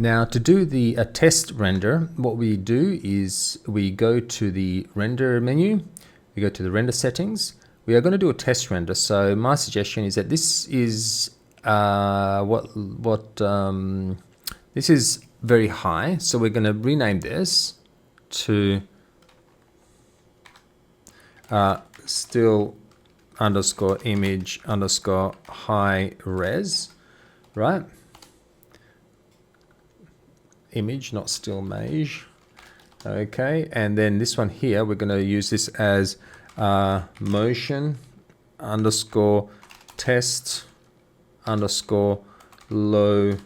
Now to do the test render, what we do is we go to the render menu, we go to the render settings. We are going to do a test render. So my suggestion is that this is this is very high. So we're going to rename this to still underscore image underscore high res, right? Image, not still mage. Okay, and then this one here, we're going to use this as motion underscore test underscore low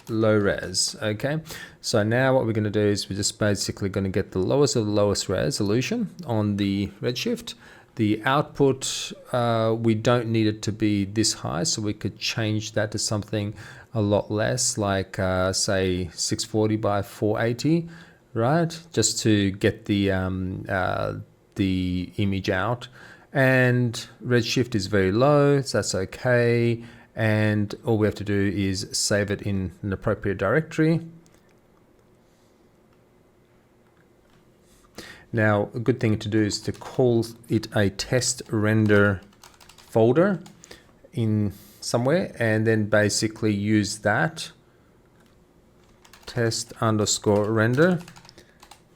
res. Okay, so now what we're going to do is we're just basically going to get the lowest of the lowest resolution on the redshift. The output, we don't need it to be this high, so we could change that to something a lot less, like say 640 by 480, right? Just to get the image out. And redshift is very low, so that's okay. And all we have to do is save it in an appropriate directory. Now, a good thing to do is to call it a test render folder in somewhere, and then basically use that test underscore render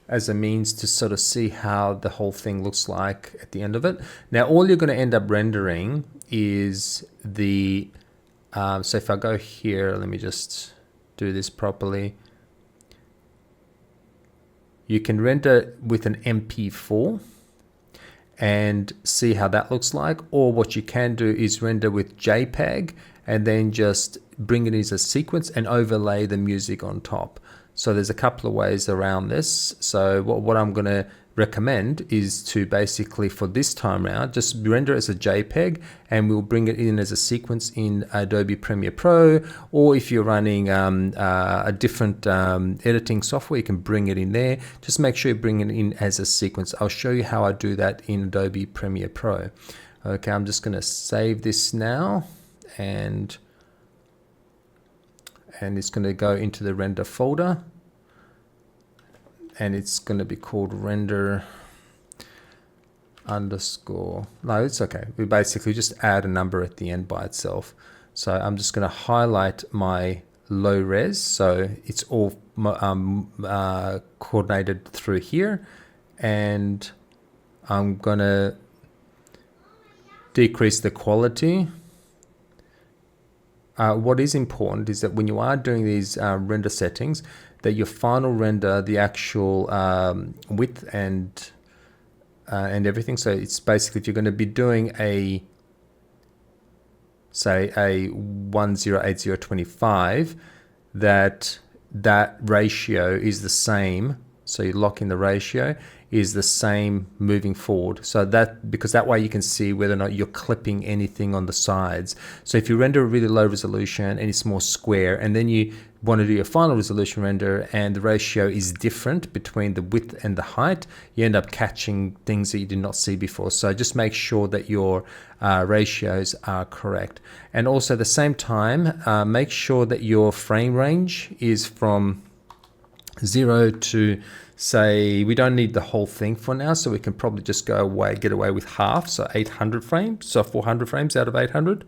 as a means to sort of see how the whole thing looks like at the end of it. Now, all you're going to end up rendering is the, so if I go here, let me just do this properly. You can render with an MP4 and see how that looks like, or what you can do is render with JPEG and then just bring it as a sequence and overlay the music on top. So there's a couple of ways around this. So what I'm going to recommend is to basically, for this time around, just render as a JPEG, and we'll bring it in as a sequence in Adobe Premiere Pro, or if you're running a different editing software, you can bring it in there. Just make sure you bring it in as a sequence. I'll show you how I do that in Adobe Premiere Pro. Okay, I'm just going to save this now, and it's going to go into the render folder, and it's going to be called render underscore, no, it's okay. We basically just add a number at the end by itself. So I'm just going to highlight my low res, so it's all coordinated through here, and I'm going to decrease the quality. What is important is that when you are doing these render settings, that your final render, the actual width and everything. So it's basically, if you're going to be doing a, say, a 108025, that ratio is the same. So you lock in the ratio is the same moving forward. So that, because that way you can see whether or not you're clipping anything on the sides. So if you render a really low resolution and it's more square, and then you want to do your final resolution render and the ratio is different between the width and the height, you end up catching things that you did not see before. So just make sure that your ratios are correct. And also at the same time, make sure that your frame range is from 0 to, say, we don't need the whole thing for now, so we can probably just get away with half, so 800 frames, so 400 frames out of 800.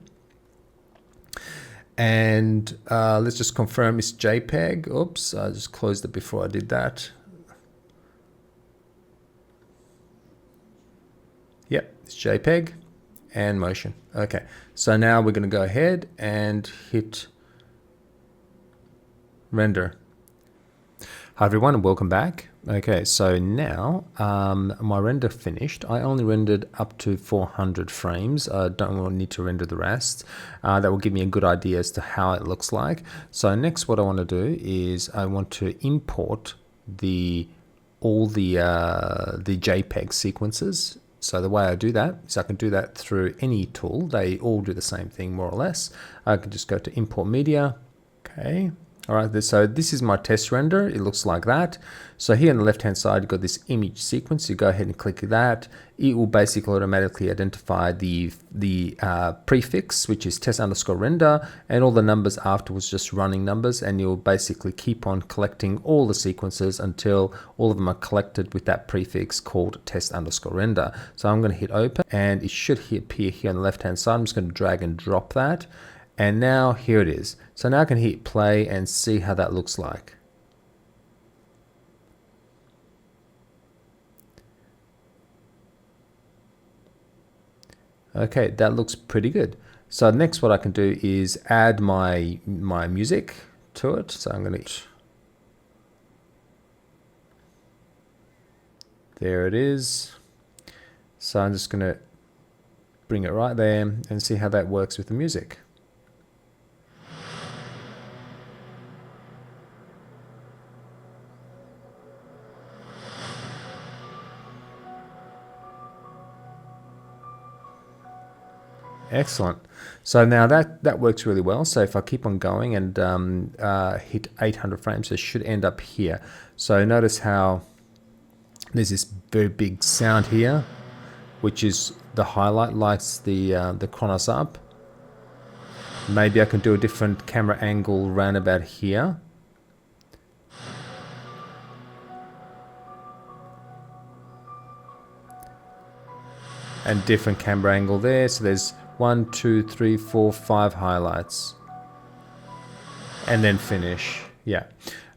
And let's just confirm it's JPEG. Oops, I just closed it before I did that. Yep, it's JPEG and motion. Okay, so now we're going to go ahead and hit render. Hi everyone, and welcome back. Okay, so now my render finished. I only rendered up to 400 frames. I don't need to render the rest. That will give me a good idea as to how it looks like. So next, what I want to do is I want to import all the JPEG sequences. So the way I do that is I can do that through any tool. They all do the same thing more or less. I can just go to import media. Okay. All right, so this is my test render. It looks like that. So here on the left hand side, you've got this image sequence. You go ahead and click that. It will basically automatically identify the prefix, which is test_render, and all the numbers afterwards just running numbers, and you'll basically keep on collecting all the sequences until all of them are collected with that prefix called test_render. So I'm going to hit open, and it should appear here on the left hand side. I'm just going to drag and drop that. And now here it is. So now I can hit play and see how that looks like. Okay, that looks pretty good. So next what I can do is add my music to it. So I'm going to... There it is. So I'm just going to bring it right there and see how that works with the music. Excellent. So now that works really well. So if I keep on going and hit 800 frames, it should end up here. So notice how there's this very big sound here, which is the highlight, lights the chronos up. Maybe I can do a different camera angle round about here. And different camera angle there. So there's 1, 2, 3, 4, 5 highlights. And then finish. Yeah.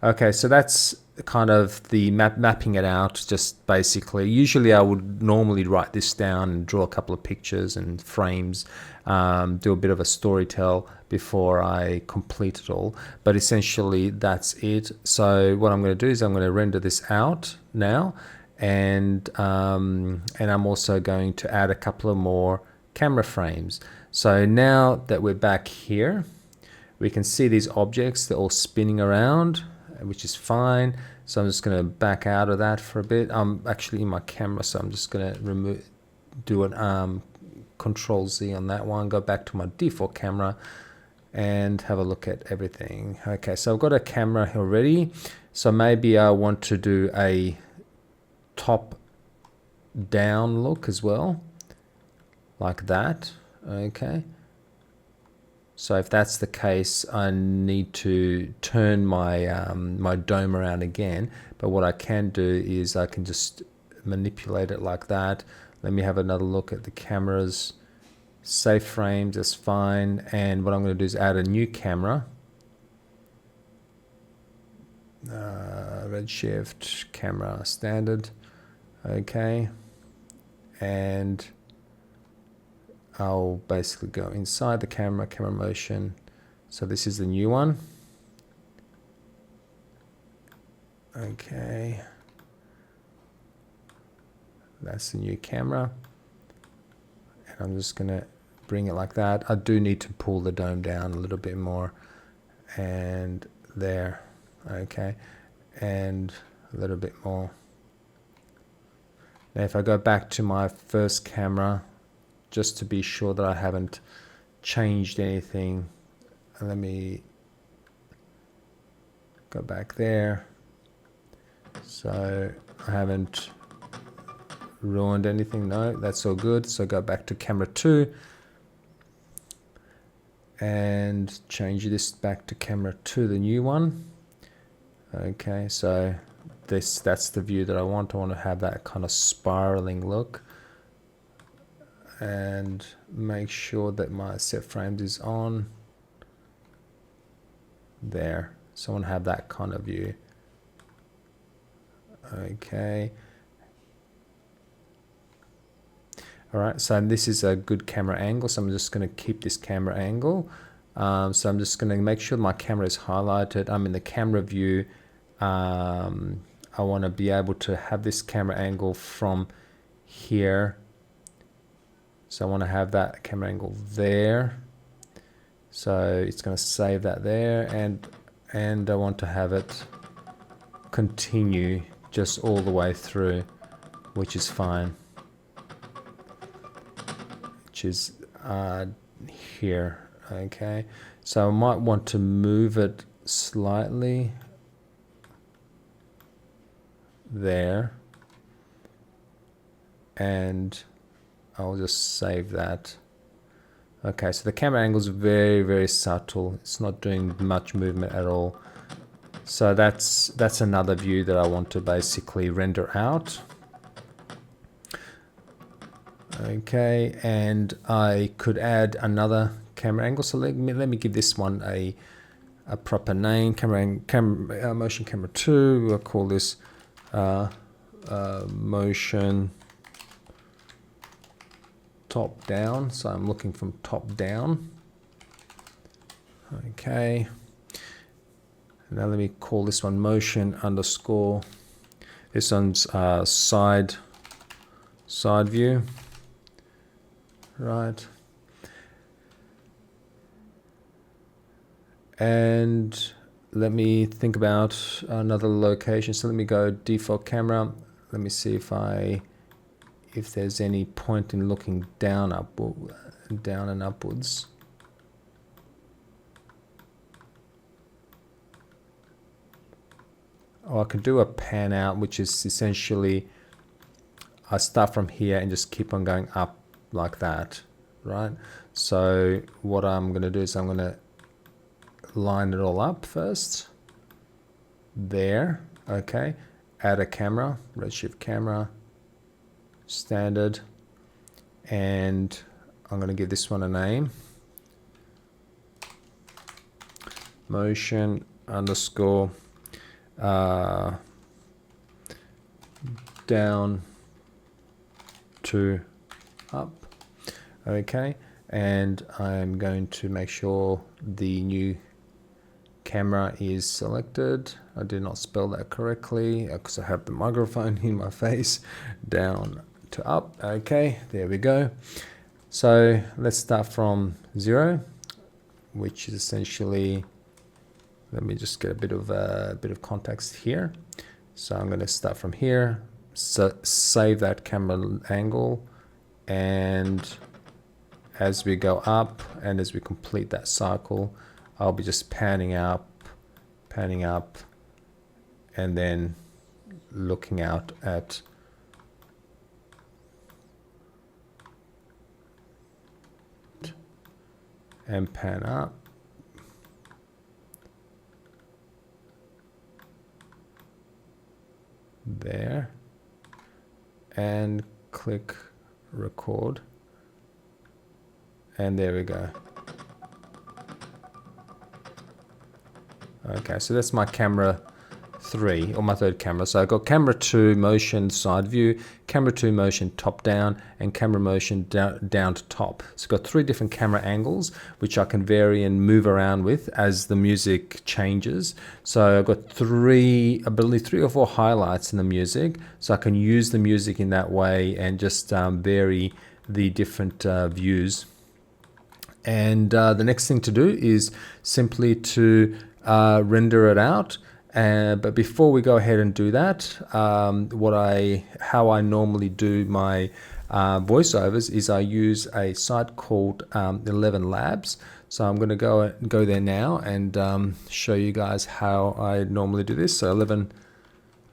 Okay, so that's kind of the mapping it out, just basically. Usually I would normally write this down and draw a couple of pictures and frames, do a bit of a storytell before I complete it all. But essentially that's it. So what I'm going to do is I'm going to render this out now. And I'm also going to add a couple of more camera frames. So now that we're back here, we can see these objects, they're all spinning around, which is fine. So I'm just going to back out of that for a bit. I'm actually in my camera, so I'm just going to do an Control Z on that one, go back to my default camera and have a look at everything. Okay, so I've got a camera already. So maybe I want to do a top down look as well, like that. Okay, so if that's the case, I need to turn my my dome around again, but what I can do is I can just manipulate it like that. Let me have another look at the cameras. Save frames, that's fine. And what I'm going to do is add a new camera. Redshift camera standard. Okay, and I'll basically go inside the camera motion. So this is the new one. Okay, that's the new camera. And I'm just going to bring it like that. I do need to pull the dome down a little bit more. And there. Okay, and a little bit more. Now if I go back to my first camera, just to be sure that I haven't changed anything, let me go back there. So I haven't ruined anything, no, that's all good. So go back to camera 2 and change this back to camera 2, the new one. Okay, so that's the view that I want. I want to have that kind of spiraling look, and make sure that my set frames is on there. So I want to have that kind of view. Okay. All right, so this is a good camera angle, so I'm just going to keep this camera angle. So I'm just going to make sure my camera is highlighted. I'm in the camera view. I want to be able to have this camera angle from here. So I want to have that camera angle there. So it's going to save that there, and I want to have it continue just all the way through, which is fine. Which is here. Okay, so I might want to move it slightly there, and I'll just save that. Okay, so the camera angle is very, very subtle. It's not doing much movement at all. So that's another view that I want to basically render out. Okay, and I could add another camera angle. So let me give this one a proper name. Motion camera 2. We'll call this motion top down. So I'm looking from top down. Okay. Now let me call this one motion underscore. This one's side view. Right. And let me think about another location. So let me go default camera. Let me see if there's any point in looking down and upwards. Oh, I could do a pan out, which is essentially I start from here and just keep on going up like that, right? So what I'm going to do is I'm going to line it all up first. There, okay. Add a camera, redshift camera, standard, and I'm going to give this one a name. Motion underscore down to up. Okay, and I'm going to make sure the new camera is selected. I did not spell that correctly because I have the microphone in my face. Down to up. Okay, there we go. So let's start from 0, which is essentially, let me just get a bit of context here. So I'm going to start from here, so save that camera angle, and as we go up and as we complete that cycle, I'll be just panning up, and then looking out at and pan up. There, and click record, and there we go. Okay, so that's my camera 3, or my third camera. So I've got camera 2 motion side view, camera 2 motion top down, and camera motion down to top. So I've got 3 different camera angles which I can vary and move around with as the music changes. So I've got I believe 3 or 4 highlights in the music, so I can use the music in that way and just vary the different views. And the next thing to do is simply to render it out. But before we go ahead and do that, how I normally do my voiceovers is I use a site called 11 Labs. So I'm going to go there now and show you guys how I normally do this. So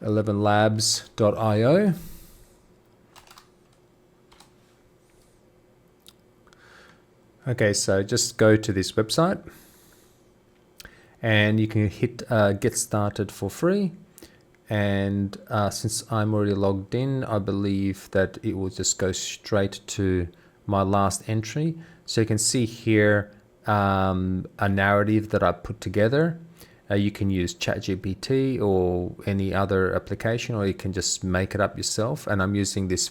11labs.io. Okay, so just go to this website, and you can hit get started for free. And since I'm already logged in, I believe that it will just go straight to my last entry. So you can see here a narrative that I put together. You can use ChatGPT or any other application, or you can just make it up yourself. And I'm using this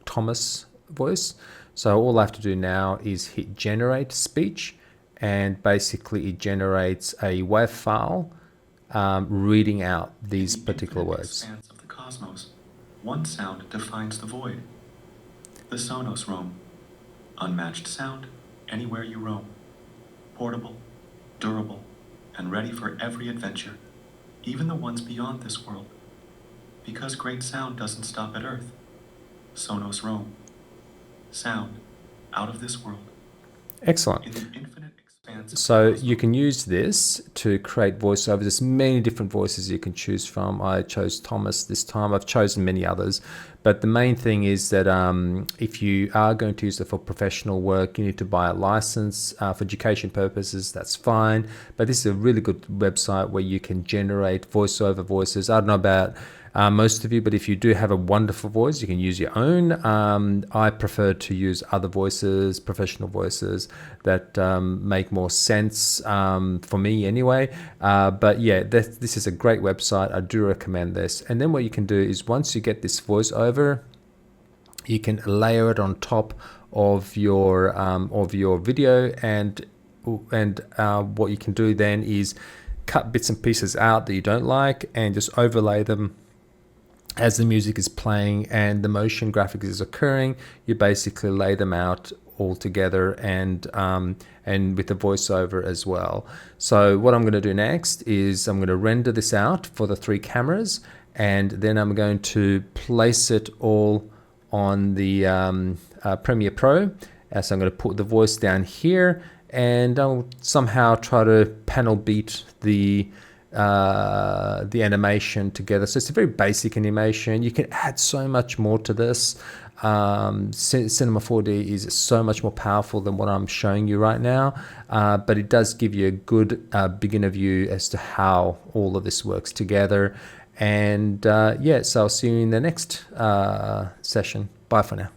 Thomas voice. So all I have to do now is hit generate speech, and basically it generates a WAV file reading out these particular words. Expanse of the cosmos, one sound defines the void. The Sonos roam. Unmatched sound, anywhere you roam. Portable, durable, and ready for every adventure, even the ones beyond this world. Because great sound doesn't stop at Earth. Sonos roam. Sound out of this world. Excellent. In the infinite expansive So voice you can use this to create voiceovers. There's many different voices you can choose from. I chose Thomas this time. I've chosen many others, but the main thing is that if you are going to use it for professional work, you need to buy a license. For education purposes, that's fine. But this is a really good website where you can generate voiceover voices. I don't know about most of you, but if you do have a wonderful voice, you can use your own. I prefer to use other voices, professional voices that make more sense for me anyway. But yeah, this is a great website. I do recommend this. And then what you can do is once you get this voiceover, you can layer it on top of your video, and what you can do then is cut bits and pieces out that you don't like and just overlay them as the music is playing and the motion graphics is occurring. You basically lay them out all together, and with the voiceover as well. So what I'm going to do next is I'm going to render this out for the 3 cameras, and then I'm going to place it all on the Premiere Pro. So I'm going to put the voice down here, and I'll somehow try to panel beat the animation together. So it's a very basic animation. You can add so much more to this. CINEMA4D is so much more powerful than what I'm showing you right now, but it does give you a good beginner view as to how all of this works together. And yeah, so I'll see you in the next session. Bye for now.